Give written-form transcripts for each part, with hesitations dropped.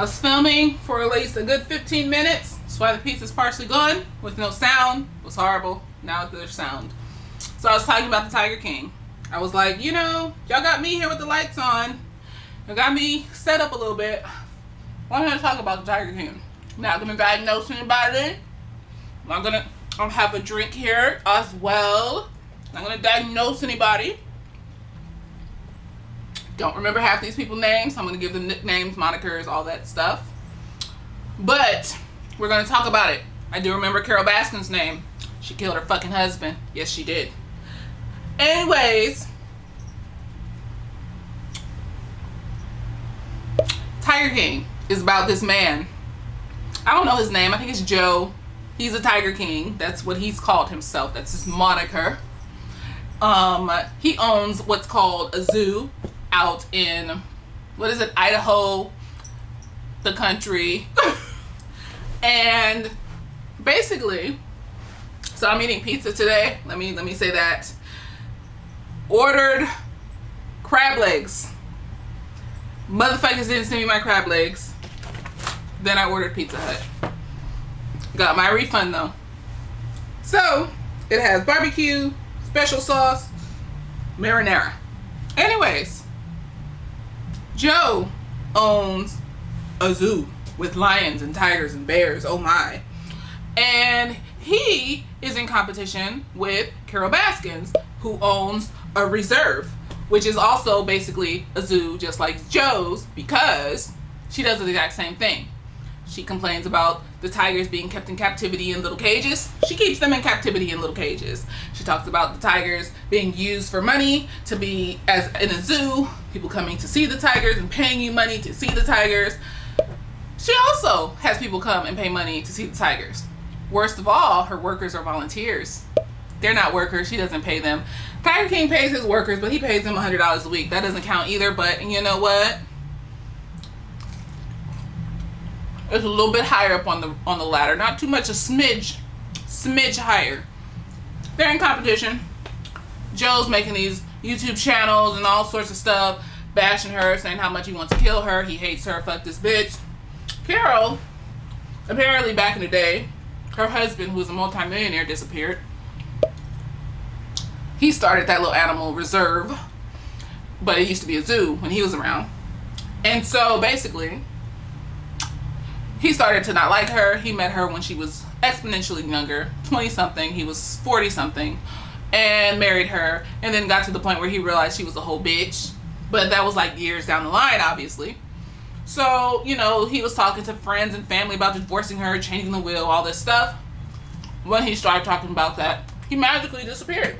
was filming for at least a good 15 minutes. That's why the pizza's partially gone with no sound. It was horrible. Now there's sound. So I was talking about the Tiger King. I was like, y'all got me here with the lights on. You got me set up a little bit. Why don't I talk about the Tiger King? Not gonna diagnose anybody. I'm gonna have a drink here as well. Not gonna diagnose anybody. Don't remember half these people's names. I'm gonna give them nicknames, monikers, all that stuff. But we're gonna talk about it. I do remember Carole Baskin's name. She killed her fucking husband. Yes, she did. Anyways, Tiger King is about this man. I don't know his name. I think it's Joe. He's a Tiger King. That's what he's called himself. That's his moniker. He owns what's called a zoo out in, Idaho, the country. And basically, so I'm eating pizza today. Let me say that. Ordered crab legs. Motherfuckers didn't send me my crab legs. Then I ordered Pizza Hut. Got my refund though. So it has barbecue, special sauce, marinara. Anyways, Joe owns a zoo with lions and tigers and bears. Oh my. And he is in competition with Carole Baskins, who owns a reserve, which is also basically a zoo just like Joe's, because she does the exact same thing. She complains about the tigers being kept in captivity in little cages. She keeps them in captivity in little cages. She talks about the tigers being used for money to be as in a zoo, people coming to see the tigers and paying you money to see the tigers. She also has people come and pay money to see the tigers. Worst of all, her workers are volunteers. They're not workers. She doesn't pay them. Tiger King pays his workers, but he pays them $100 a week. That doesn't count either, but you know what? It's a little bit higher up on the ladder. Not too much, a smidge higher. They're in competition. Joe's making these YouTube channels and all sorts of stuff, bashing her, saying how much he wants to kill her. He hates her. Fuck this bitch. Carole, apparently back in the day, her husband, who was a multimillionaire, disappeared. He started that little animal reserve, but it used to be a zoo when he was around. And so basically, he started to not like her. He met her when she was exponentially younger, 20-something. He was 40-something, and married her, and then got to the point where he realized she was a whole bitch. But that was like years down the line, obviously. So, he was talking to friends and family about divorcing her, changing the will, all this stuff. When he started talking about that, he magically disappeared.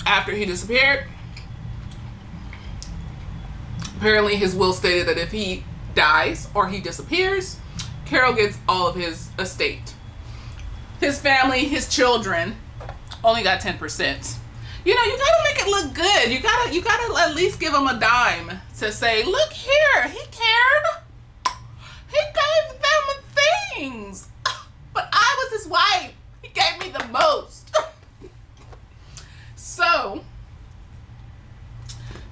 After he disappeared, apparently his will stated that if he dies or he disappears, Carole gets all of his estate. His family, his children, only got 10%. You gotta make it look good. You gotta at least give him a dime to say, look here, he cared. He gave them things. But I was his wife. He gave me the most. So,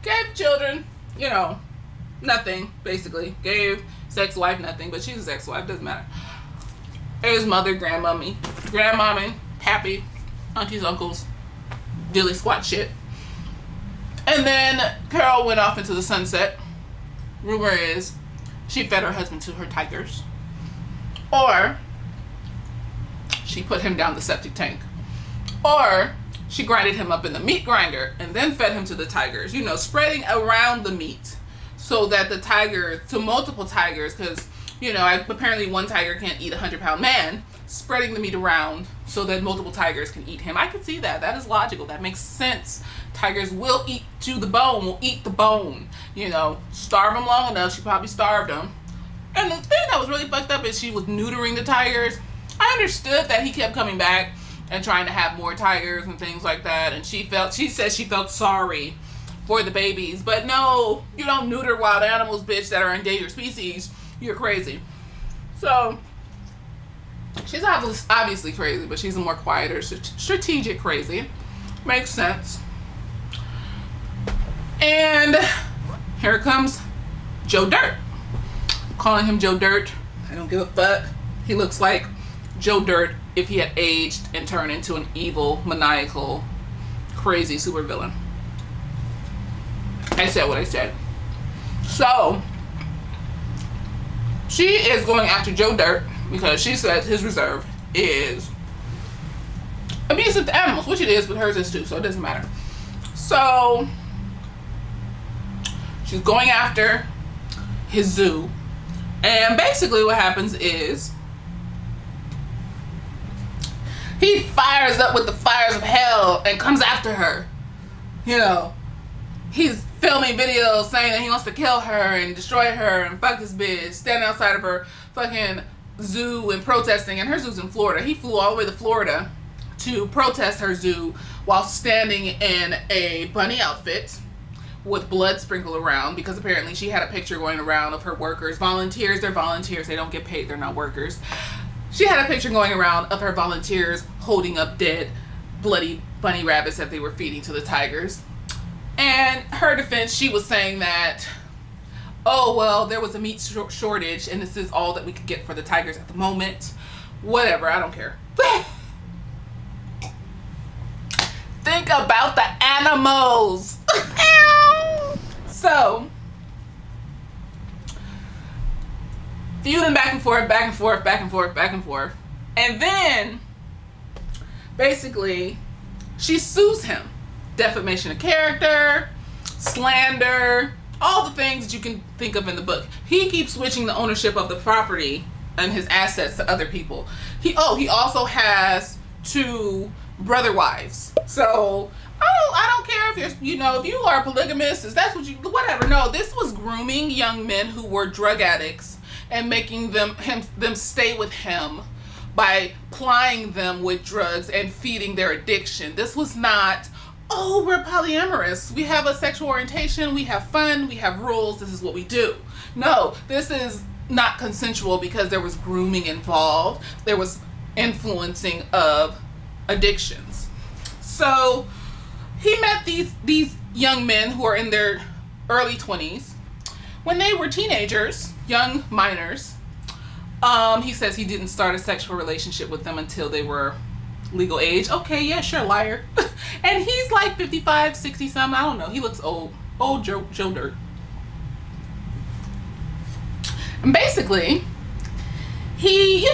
gave children, nothing, basically. Gave sex wife nothing, but she's a sex wife, doesn't matter. His mother, grandmommy, pappy, aunties, uncles, dilly squat shit. And then Carole went off into the sunset. Rumor is she fed her husband to her tigers. Or she put him down the septic tank. Or she grinded him up in the meat grinder and then fed him to the tigers, spreading around the meat so that the tigers, to multiple tigers, because, apparently one tiger can't eat a 100-pound man, spreading the meat around so that multiple tigers can eat him. I can see that. That is logical. That makes sense. Tigers will eat to the bone, will eat the bone. Starve them long enough. She probably starved them. And the thing that was really fucked up is she was neutering the tigers. I understood that he kept coming back and trying to have more tigers and things like that. And she said she felt sorry for the babies. But no, you don't neuter wild animals, bitch, that are endangered species. You're crazy. So, she's obviously crazy, but she's a more quieter, strategic crazy. Makes sense. And here comes Joe Dirt. calling him Joe Dirt. I don't give a fuck. He looks like Joe Dirt if he had aged and turned into an evil, maniacal, crazy supervillain. I said what I said. So, she is going after Joe Dirt because she says his reserve is abusive to animals, which it is, but hers is too, so it doesn't matter. So, she's going after his zoo. And basically what happens is he fires up with the fires of hell and comes after her. You know, he's filming videos saying that he wants to kill her and destroy her and fuck this bitch, standing outside of her fucking zoo and protesting. And her zoo's in Florida. He flew all the way to Florida to protest her zoo while standing in a bunny outfit with blood sprinkled around, because apparently she had a picture going around of her workers, volunteers. They're volunteers, they don't get paid, they're not workers. She had a picture going around of her volunteers holding up dead, bloody bunny rabbits that they were feeding to the tigers. And her defense, she was saying that, oh, well, there was a meat shortage and this is all that we could get for the tigers at the moment. Whatever, I don't care. Think about the animals. So, feuding back and forth, back and forth, back and forth, back and forth. And then, basically, she sues him. Defamation of character, slander, all the things that you can think of in the book. He keeps switching the ownership of the property and his assets to other people. He also has 2 brother wives. So, I don't care if you're, if you are polygamous, if that's what you, whatever. No, this was grooming young men who were drug addicts and making them stay with him by plying them with drugs and feeding their addiction. This was not, oh, we're polyamorous. We have a sexual orientation. We have fun. We have rules. This is what we do. No, this is not consensual because there was grooming involved. There was influencing of addictions. So he met these young men who are in their early 20s. When they were teenagers, young minors, he says he didn't start a sexual relationship with them until they were legal age. Okay, yeah, sure, liar. And he's like 55, 60 something. I don't know. He looks old. Old Joe Dirt. And basically, he,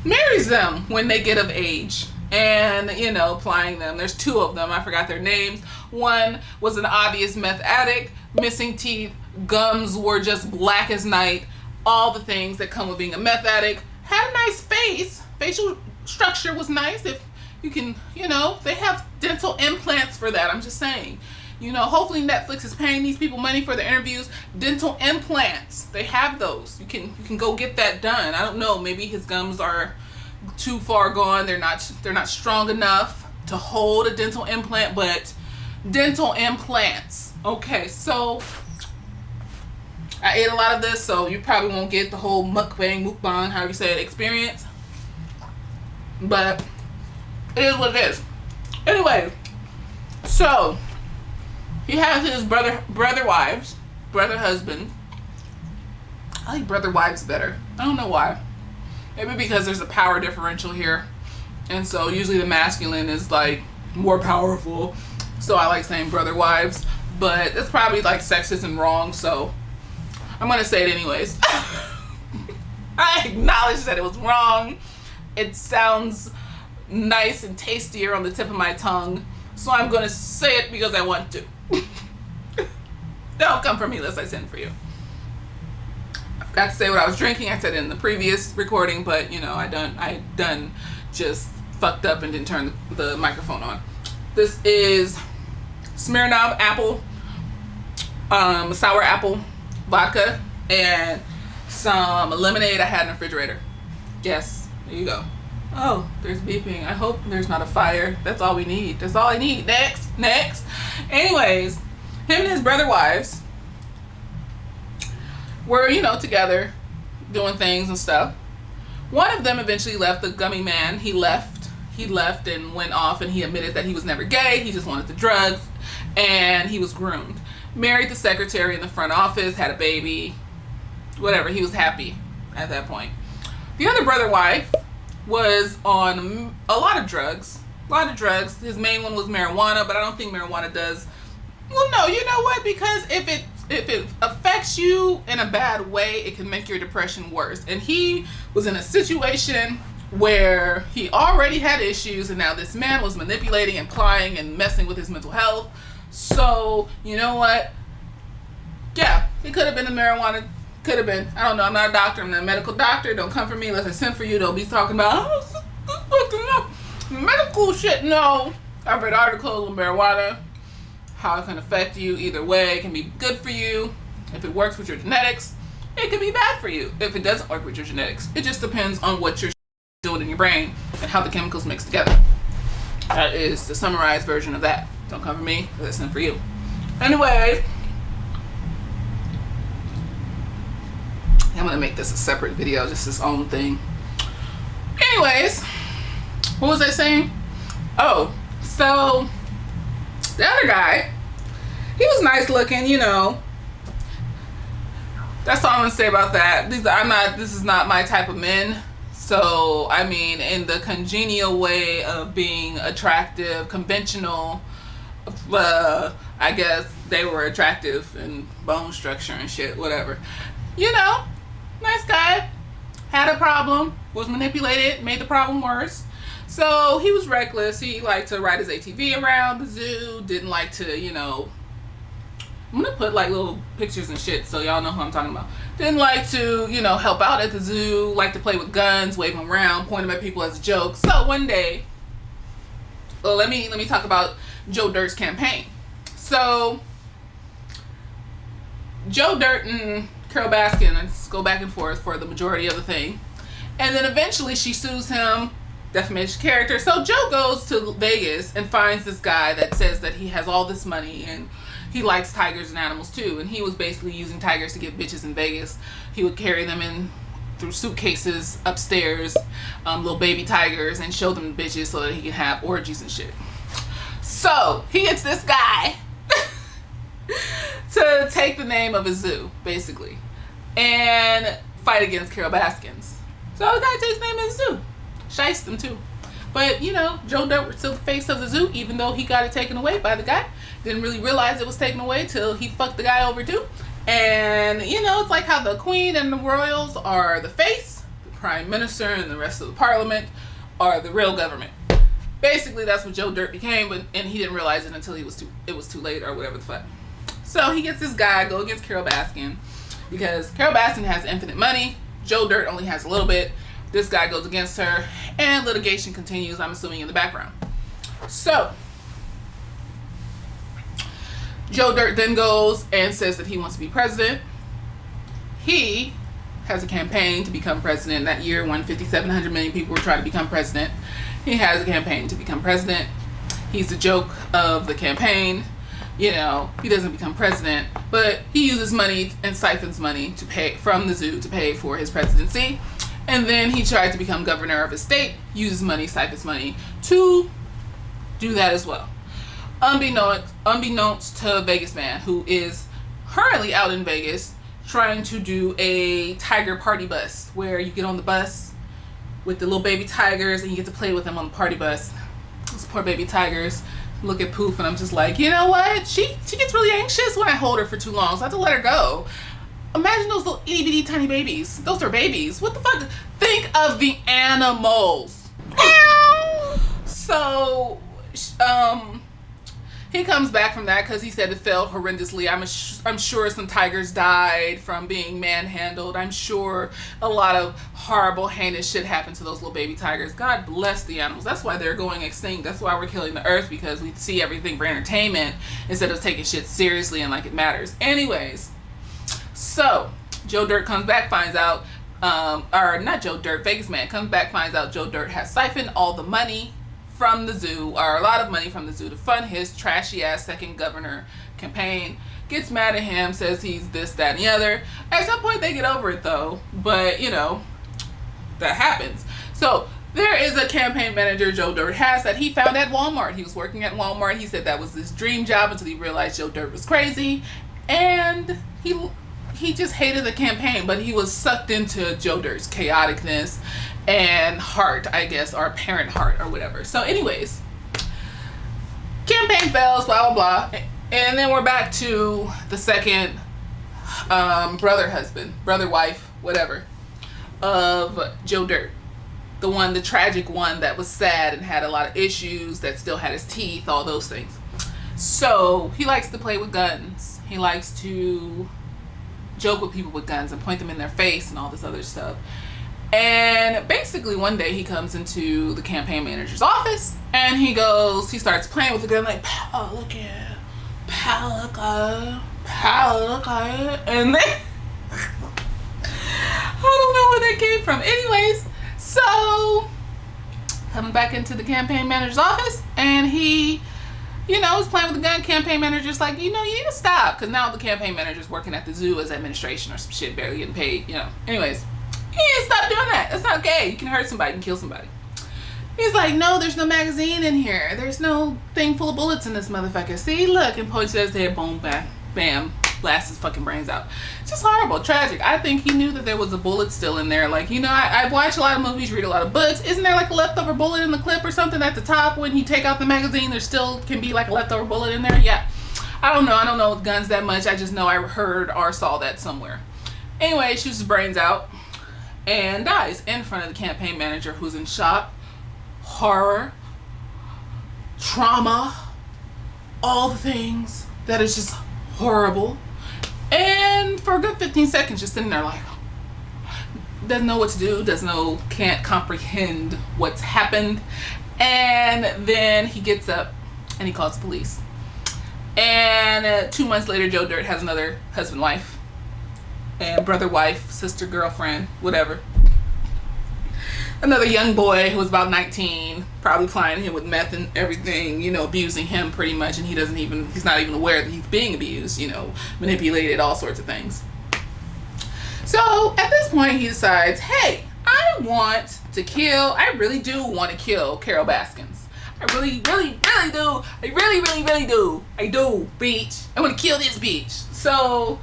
marries them when they get of age. And, applying them. There's 2 of them. I forgot their names. One was an obvious meth addict, missing teeth, gums were just black as night, all the things that come with being a meth addict. Had a nice face. Facial structure was nice. If you can, they have dental implants for that. I'm just saying. Hopefully Netflix is paying these people money for their interviews. Dental implants. They have those. You can go get that done. I don't know. Maybe his gums are too far gone. They're not strong enough to hold a dental implant, but dental implants. Okay, so I ate a lot of this, so you probably won't get the whole mukbang, however you say it, experience. But it is what it is. Anyway, so he has his brother husband. I like brother wives better. I don't know why. Maybe because there's a power differential here. And so usually the masculine is like more powerful. So I like saying brother wives. But it's probably like sexist and wrong. So I'm going to say it anyways. I acknowledge that it was wrong. It sounds nice and tastier on the tip of my tongue. So I'm going to say it because I want to. Don't come for me unless I send for you. Got to say what I was drinking. I said it in the previous recording, but I done just fucked up and didn't turn the microphone on. This is Smirnoff apple, sour apple vodka, and some lemonade I had in the refrigerator. Yes, there you go. Oh, there's beeping. I hope there's not a fire. That's all we need. That's all I need. Next. Anyways, him and his brother wives were, together doing things and stuff. One of them eventually left, the gummy man. He left and went off, and he admitted that he was never gay. He just wanted the drugs, and he was groomed. Married the secretary in the front office, had a baby. whatever, he was happy at that point. The other brother wife was on a lot of drugs. His main one was marijuana, but I don't think marijuana does. Well, no, you know what? Because if it affects you in a bad way, it can make your depression worse. And he was in a situation where he already had issues, and now this man was manipulating and plying and messing with his mental health. So, you know what? Yeah, it could have been the marijuana. Could have been. I don't know. I'm not a doctor. I'm not a medical doctor. Don't come for me unless I send for you. Don't be talking about medical shit. No. I've read articles on marijuana, how it can affect you either way. It can be good for you if it works with your genetics. It can be bad for you if it doesn't work with your genetics. It just depends on what you're doing in your brain and how the chemicals mix together. That is the summarized version of that. Don't come for me. Listen for you. Anyway, I'm gonna make this a separate video, just its own thing. Anyways, what was I saying? Oh, so the other guy, he was nice looking, you know. That's all I'm gonna say about that. This is not my type of men. So, I mean, in the congenial way of being attractive, conventional, I guess they were attractive in bone structure and shit, whatever. You know, nice guy, had a problem, was manipulated, made the problem worse. So he was reckless. He liked to ride his ATV around the zoo, didn't like to, you know, I'm gonna put like little pictures and shit so y'all know who I'm talking about. Didn't like to, you know, help out at the zoo, like to play with guns, wave them around, point them at people as a joke. So one day, well, let me talk about Joe Dirt's campaign. So Joe Dirt and Carole Baskin go back and forth for the majority of the thing, and then eventually she sues him, defamation of character. So Joe goes to Vegas and finds this guy that says that he has all this money and he likes tigers and animals too, and he was basically using tigers to get bitches in Vegas. He would carry them in through suitcases upstairs, little baby tigers, and show them the bitches so that he can have orgies and shit. So he gets this guy to take the name of a zoo, basically, and fight against Carole Baskins. So the guy takes the name of the zoo. Shiced them too. But, you know, Joe Dirt was still the face of the zoo, even though he got it taken away by the guy. Didn't really realize it was taken away till he fucked the guy over too. And, you know, it's like how the queen and the royals are the face, the prime minister and the rest of the parliament are the real government. Basically, that's what Joe Dirt became, and he didn't realize it until it was too late or whatever the fuck. So he gets this guy go against Carole Baskin because Carole Baskin has infinite money. Joe Dirt only has a little bit. This guy goes against her, and litigation continues, I'm assuming, in the background. So Joe Dirt then goes and says that he wants to be president. He has a campaign to become president. That year, when 5,700 million people were trying to become president, he has a campaign to become president. He's the joke of the campaign. You know, he doesn't become president, but he uses money and siphons money to pay from the zoo to pay for his presidency. And then he tried to become governor of his state, uses money, siphons money to do that as well. Unbeknownst to Vegas Man, who is currently out in Vegas trying to do a tiger party bus, where you get on the bus with the little baby tigers and you get to play with them on the party bus. Those poor baby tigers look at Poof, and I'm just like, you know what? She gets really anxious when I hold her for too long, so I have to let her go. Imagine those little itty bitty tiny babies. Those are babies. What the fuck? Think of the animals. So, he comes back from that because he said it failed horrendously. I'm sure some tigers died from being manhandled. I'm sure a lot of horrible, heinous shit happened to those little baby tigers. God bless the animals. That's why they're going extinct. That's why we're killing the earth, because we see everything for entertainment instead of taking shit seriously and like it matters. Anyways, so Joe Dirt comes back, finds out, or not Joe Dirt, Vegas Man comes back, finds out Joe Dirt has siphoned all the money from the zoo, or a lot of money from the zoo, to fund his trashy ass second governor campaign. Gets mad at him, says he's this, that, and the other. At some point they get over it though, but you know, that happens. So there is a campaign manager Joe Dirt has that he found at Walmart. He was working at Walmart. He said that was his dream job until he realized Joe Dirt was crazy, and he he just hated the campaign, but he was sucked into Joe Dirt's chaoticness and heart, I guess, or apparent heart or whatever. So anyways, campaign fails, blah, blah, blah. And then we're back to the second brother wife, whatever, of Joe Dirt. The tragic one that was sad and had a lot of issues, that still had his teeth, all those things. So he likes to play with guns. He likes to joke with people with guns and point them in their face and all this other stuff. And basically one day he comes into the campaign manager's office and he starts playing with the gun like, "Pow, look at, pow, look at, pow, look at," and then I don't know where that came from. Anyways, so coming back into the campaign manager's office and he, is playing with the gun. Campaign manager's like, you need to stop, because now the campaign manager's working at the zoo as administration or some shit, barely getting paid, Anyways, he need to stop doing that. That's not okay. You can hurt somebody, you can kill somebody. He's like, no, there's no magazine in here. There's no thing full of bullets in this motherfucker. See, look, and points at his head, boom, bam, bam, blasts his fucking brains out. It's just horrible, tragic. I think he knew that there was a bullet still in there. Like, I watch a lot of movies, read a lot of books. Isn't there like a leftover bullet in the clip or something at the top when you take out the magazine? There still can be like a leftover bullet in there. Yeah, I don't know guns that much. I just know I heard or saw that somewhere. Anyway, shoots his brains out and dies in front of the campaign manager, who's in shock, horror, trauma, all the things that is just horrible. And for a good 15 seconds just sitting there like, doesn't know what to do, can't comprehend what's happened. And then he gets up and he calls the police. And 2 months later, Joe Dirt has another husband, wife, and brother, wife, sister, girlfriend, whatever. Another young boy who was about 19, probably plying him with meth and everything, abusing him pretty much, and he's not even aware that he's being abused, manipulated, all sorts of things. So at this point he decides, hey, I really do want to kill Carol Baskins. I really, really, really do. I really, really, really do. I do, bitch. I want to kill this bitch. So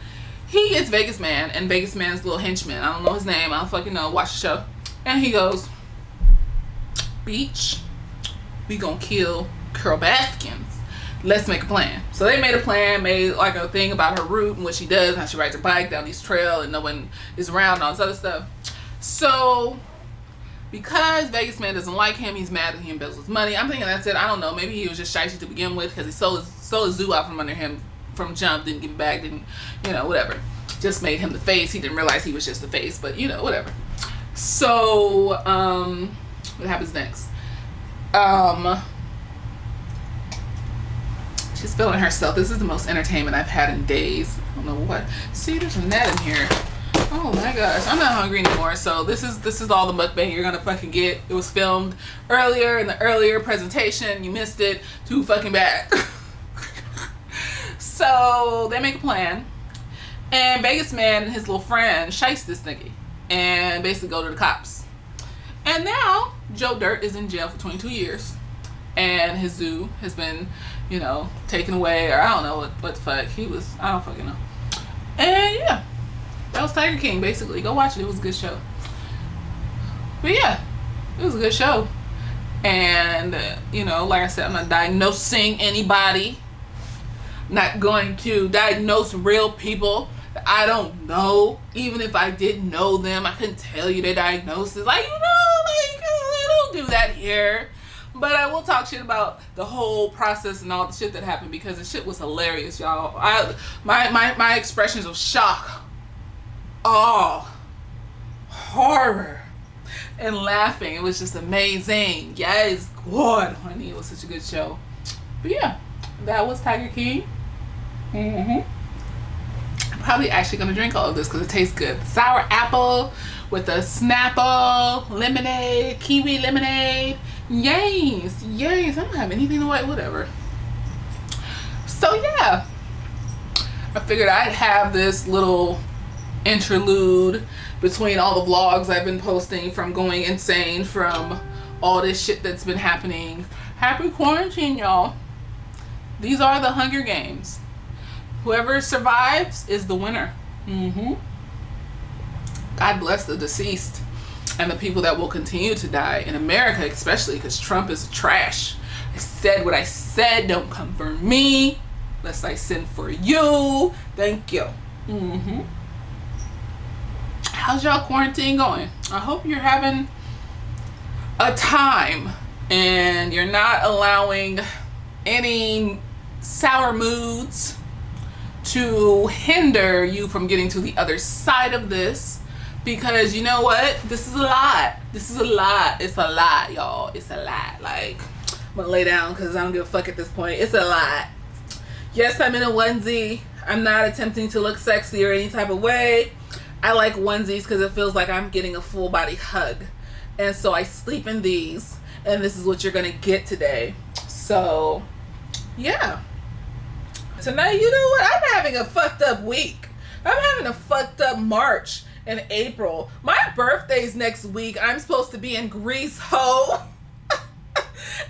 he gets Vegas Man and Vegas Man's little henchman. I don't know his name. I don't fucking know. Watch the show. And he goes, "Beach, we gonna kill Carol Baskins. Let's make a plan." So they made a plan, made like a thing about her route and what she does, how she rides her bike down this trail and no one is around and all this other stuff. So because Vegas Man doesn't like him, he's mad that he embezzles money. I'm thinking that's it. I don't know. Maybe he was just shitey to begin with because he stole his zoo out from under him from jump, didn't give it back, didn't, whatever. Just made him the face. He didn't realize he was just the face, but whatever. So, what happens next? She's feeling herself. This is the most entertainment I've had in days. I don't know what. See, there's a net in here. Oh my gosh, I'm not hungry anymore. So this is all the mukbang you're gonna fucking get. It was filmed earlier in the earlier presentation. You missed it. Too fucking bad. So they make a plan, and Vegas Man and his little friend shice this nigga and basically go to the cops. And now Joe Dirt is in jail for 22 years and his zoo has been, taken away, or I don't know what the fuck he was. I don't fucking know. And yeah, that was Tiger King basically. Go watch it. It was a good show. But yeah, it was a good show. And like I said, I'm not diagnosing anybody. Not going to diagnose real people that I don't know. Even if I did know them, I couldn't tell you their diagnosis. I don't do that here. But I will talk shit about the whole process and all the shit that happened, because the shit was hilarious, y'all. My expressions of shock, awe, horror, and laughing. It was just amazing. Yes, God, honey, it was such a good show. But yeah, that was Tiger King. I'm probably actually gonna drink all of this because it tastes good. Sour apple with a Snapple lemonade, kiwi lemonade. Yes. I don't have anything to wait, whatever. So yeah, I figured I'd have this little interlude between all the vlogs I've been posting from going insane from all this shit that's been happening. Happy quarantine, y'all. These are the Hunger Games. Whoever survives is the winner. Mm-hmm. God bless the deceased and the people that will continue to die in America, especially because Trump is trash. I said what I said. Don't come for me, lest I sin for you. Thank you. Mm-hmm. How's y'all quarantine going? I hope you're having a time and you're not allowing any sour moods to hinder you from getting to the other side of this, because you know what, this is a lot. It's a lot, y'all. It's a lot. Like, I'm gonna lay down because I don't give a fuck at this point. It's a lot. Yes, I'm in a onesie. I'm not attempting to look sexy or any type of way. I like onesies because it feels like I'm getting a full body hug, and so I sleep in these, and this is what you're gonna get today. So yeah, tonight, you know what, I'm having a fucked up week. I'm having a fucked up March and April. My birthday's next week. I'm supposed to be in Greece, ho.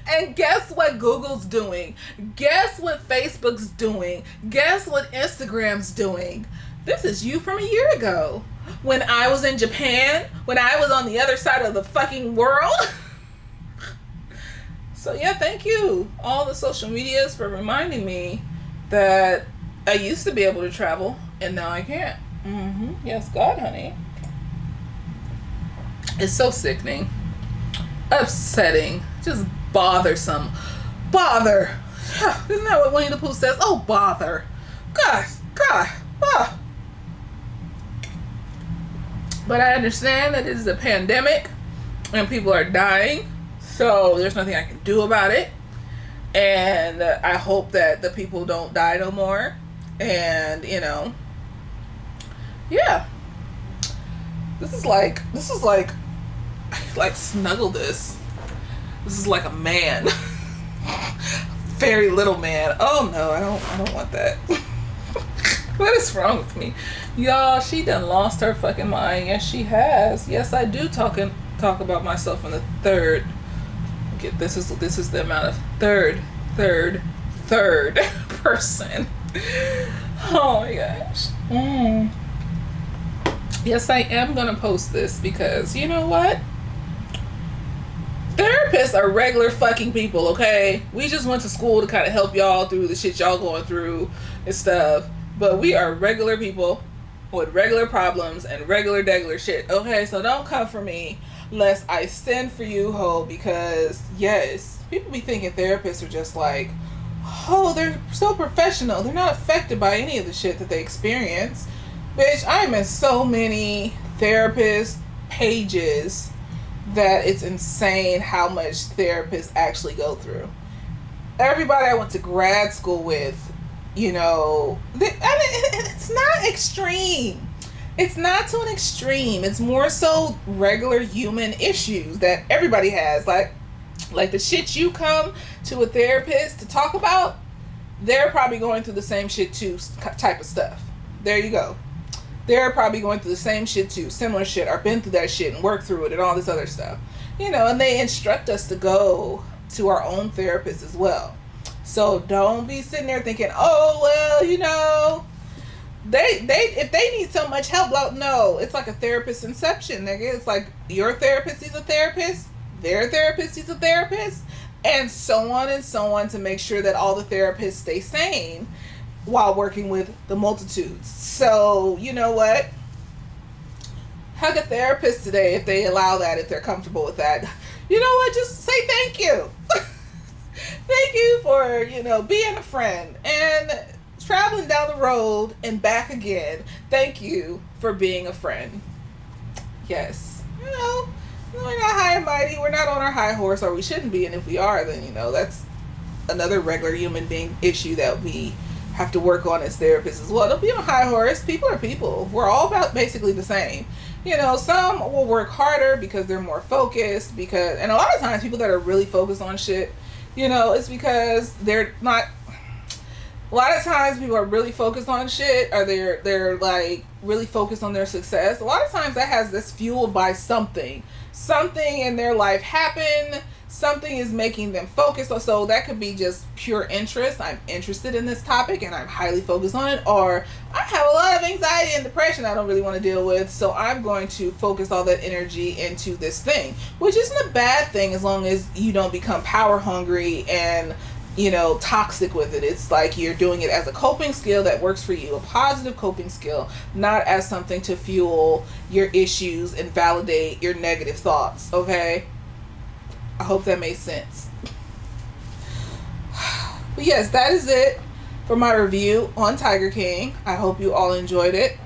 And guess what Google's doing? Guess what Facebook's doing? Guess what Instagram's doing? This is you from a year ago. When I was in Japan, when I was on the other side of the fucking world. So yeah, thank you, all the social medias, for reminding me that I used to be able to travel and now I can't. Mm-hmm. Yes, God, honey. It's so sickening, upsetting, just bothersome. Bother. Isn't that what Winnie the Pooh says? Oh, bother. God. Ah. But I understand that it is a pandemic and people are dying, so there's nothing I can do about it. And I hope that the people don't die no more. And, you know, yeah. This is like snuggle this. This is like a man. Very little man. Oh no, I don't want that. What is wrong with me? Y'all, she done lost her fucking mind. Yes, she has. Yes, I do talk about myself in the third. Get this is the amount of third person. Oh my gosh. Yes, I am gonna post this because you know what? Therapists are regular fucking people, okay? We just went to school to kind of help y'all through the shit y'all going through and stuff. But we are regular people with regular problems and regular shit. Okay, so don't come for me lest I send for you, ho, because yes, people be thinking therapists are just like, oh, they're so professional. They're not affected by any of the shit that they experience. Bitch, I'm in so many therapist pages that it's insane how much therapists actually go through. Everybody I went to grad school with, you know, it's not extreme. It's not to an extreme. It's more so regular human issues that everybody has. Like the shit you come to a therapist to talk about, they're probably going through the same shit too, type of stuff. There you go. They're probably going through the same shit too, similar shit, or been through that shit and worked through it and all this other stuff. You know, and they instruct us to go to our own therapist as well. So don't be sitting there thinking, oh, well, you know, they if they need so much help, no, it's like a therapist inception, nigga. It's like your therapist is a therapist, their therapist is a therapist, and so on to make sure that all the therapists stay sane while working with the multitudes. So, you know what? Hug a therapist today if they allow that, if they're comfortable with that. You know what? Just say thank you. Thank you for, you know, being a friend and traveling down the road and back again. Thank you for being a friend. Yes. You know, we're not high and mighty. We're not on our high horse, or we shouldn't be. And if we are, then, you know, that's another regular human being issue that we have to work on as therapists as well. Don't be on a high horse. People are people. We're all about basically the same. You know, some will work harder because they're more focused, and a lot of times people that are really focused on shit, you know, it's because they're not. A lot of times people are really focused on shit, or they're like really focused on their success. A lot of times that's fueled by something in their life happened, something is making them focus. So that could be just pure interest. I'm interested in this topic and I'm highly focused on it. Or I have a lot of anxiety and depression I don't really want to deal with, so I'm going to focus all that energy into this thing, which isn't a bad thing as long as you don't become power hungry and, you know, toxic with it. It's like you're doing it as a coping skill that works for you, a positive coping skill, not as something to fuel your issues and validate your negative thoughts. Okay, I hope that made sense. But yes, that is it for my review on Tiger King. I hope you all enjoyed it.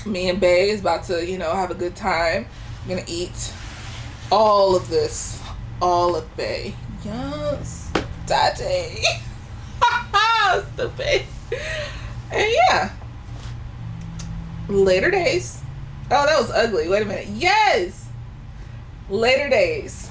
Me and Bae is about to, you know, have a good time. I'm gonna eat all of this, all of Bae. Yes, daddy. Stupid. And yeah, later days. Oh, that was ugly. Wait a minute. Yes, later days.